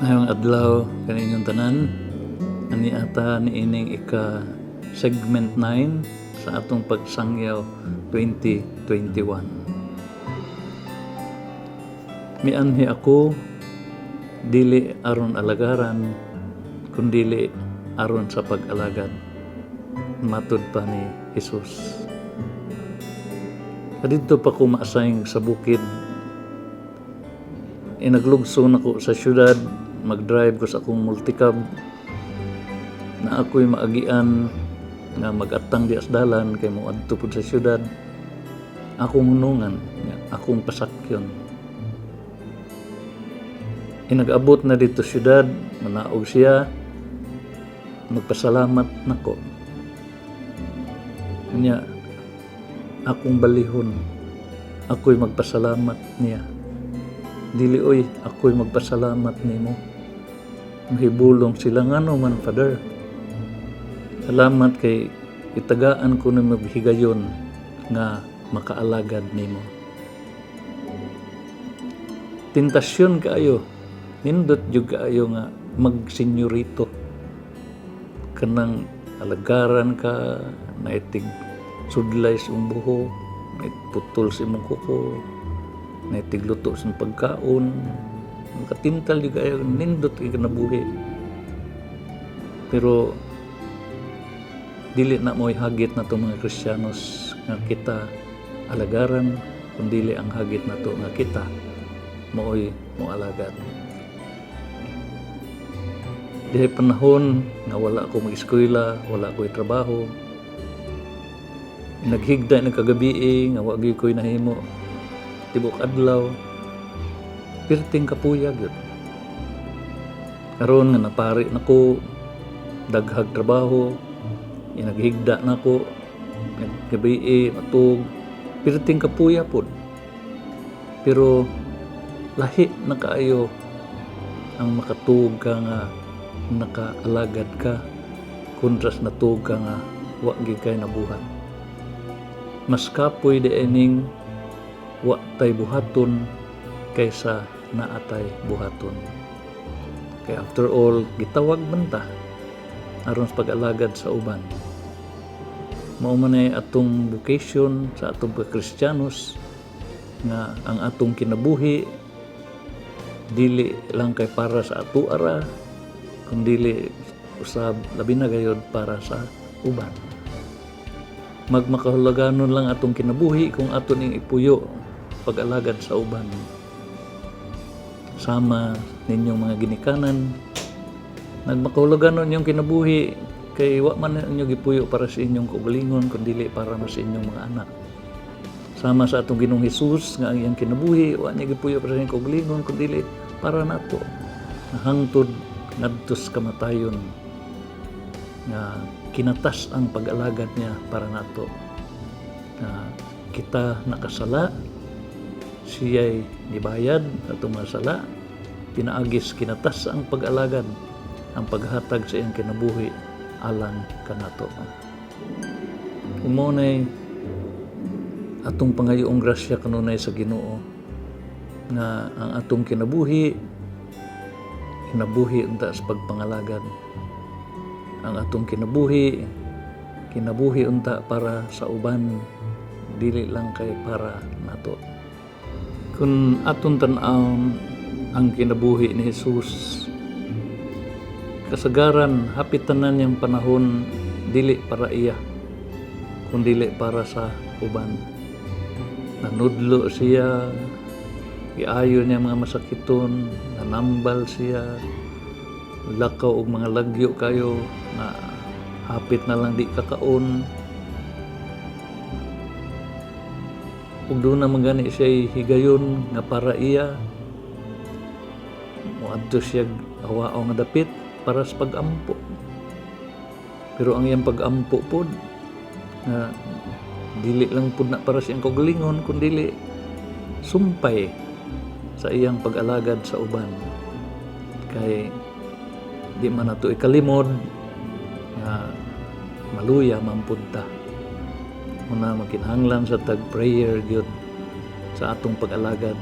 Ngayong adlaw kaninyong tanan ani ata niining ika segment 9 sa atong pagsangyaw 2021. Mianhi ako dili aron alagaran kundili aron sa pag-alagad, matud pa ni Jesus. Kadito pa ko maasayng sa bukid, inaglugso nako sa syudad, mag-drive ko sa akong multicab na ako'y maagian nga mag-atang di asdalan kay mo adto pud sa syudad. Akong hunungan, akong pasakyon. Inag-abot na dito syudad, manaog siya, magpasalamat nako. Niya, akong balihon, ako'y magpasalamat niya. Dili oy, ako'y magpasalamat nimo. Mahibulong sila ngano man, Father. Salamat kay itagaan ko na maghigayon nga makaalagad nimo. Tentasyon kaayo, nindot jud kaayo nga magsenyorito. Kanang alagaran ka, naitig sudlay sa imong buhok, naiputol sa imong kuko, naitigluto sa pagkaon, makatintal jud kaayo, nindot kay kanabuhi. Pero dili na mo'y hagit na to mga Kristiyanos nga kita alagaran, kundili ang hagit na to nga kita mo'y moalagad. Dihay panahon nga wala ko mag-eskwela, wala ko'y trabaho, naghigda ng kagabi nga wagi ko'y nahimo tibok adlaw, pirting kapuyag yun. Karon nga napari nako, daghag trabaho, naghigda nako, naggabi matug, pirting kapuya pod. Pero lahi na kaayo ang makatug ka nga nakaalagad ka kontras natug ka nga wa gyud kay nabuhat. Mas kapoy diining wa tay buhaton kaysa naatay buhaton. Kay after all, gitawag man ta aron sa pag-alagad sa uban. Mao man ay atong vocation sa atong Kristiyanos nga ang atong kinabuhi dili lang kay para sa ato ara, kundi usab labi na gayud para sa uban. Magmakahuluganon lang atong kinabuhi kung ato ning ipuyo pag-alagad sa uban. Sama ninyong mga ginikanan, nagmakahuluganon inyong kinabuhi kay wa man ninyo gipuyo para sa inyong kaugalingon kundi para mas inyong mga anak. Sama sa atong Ginoong Hesus nga ang iyang kinabuhi wa niya gipuyo para sa inyong kaugalingon kundi para nato hangtod ngadto sa kamatayon nga kinatas ang pag-alagad niya para nato. Kita nakasala, siya'y nibayad atong mga sala, pinaagis kinatas ang pag-alagad, ang paghatag sa iyang kinabuhi alang kanato. Umunay atong pangayong grasya kanunay sa Ginoo nga ang atong kinabuhi unta sa pagpangalagad. Ang atong kinabuhi unta para sa uban, dili lang kay para nato. Kung atong tan-awon ang kinabuhi ni Jesus, kasagaran hapit tanan niyang panahon dili para iya, kundi para sa uban. Nanudlo siya, giayo niya mga masakiton, nanambal siya, lakaw og mga lagyo kayo na hapit na lang di kakaon. Ug doon na magani siya higayon nga para iya, moadto siya awao nga dapit para sa pag-ampo. Pero ang iyang pag-ampo pod na dili lang pud na para siyang kaugalingon kundi sumpay sa iyang pag-alagad sa uban. Kay di man nato ikalimod nga maluya man pud ta. Muna makinahanglan sa tag-prayer gyud sa atong pag-alagad.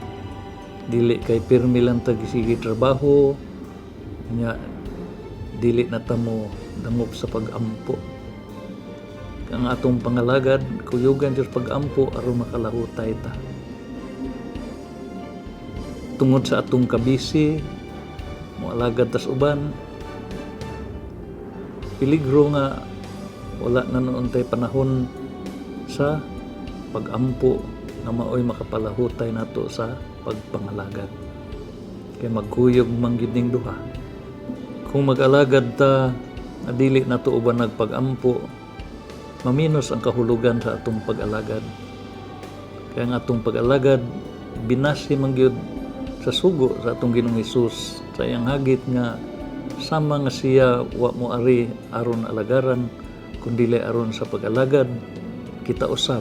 Dili kay pirmi lang tag sige trabaho nya dili na ta mo dangop sa pag-ampo. Ang atong pangalagad kuyugan sa pag-ampo aron makalahutay ta. Tungod sa atong kabisi moalagad tas uban, peligro nga wala na noon tay panahon sa pag-ampo na maoy makapalahutay nato sa pagpangalagad. Kaya magkuyog man gyud ning duha. Kung mag-alagad ta na dili nato uban nagpag-ampo, maminos ang kahulugan sa atong pag-alagad. Kaya ang atong pag-alagad binasi man gyud sa sugo sa atong Ginoong Hesus sa iyang hagit nga sama nga siya wa mo ari aron alagaran kundi aron sa pag-alagad kita usab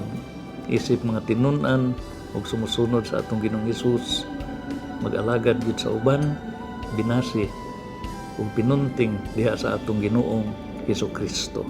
isip mga tinun-an ug sumusunod sa atong Ginoong Hesus, mag-alagad gyud sa uban, binasi ug pinunting diha sa atong Ginoong Hesukristo.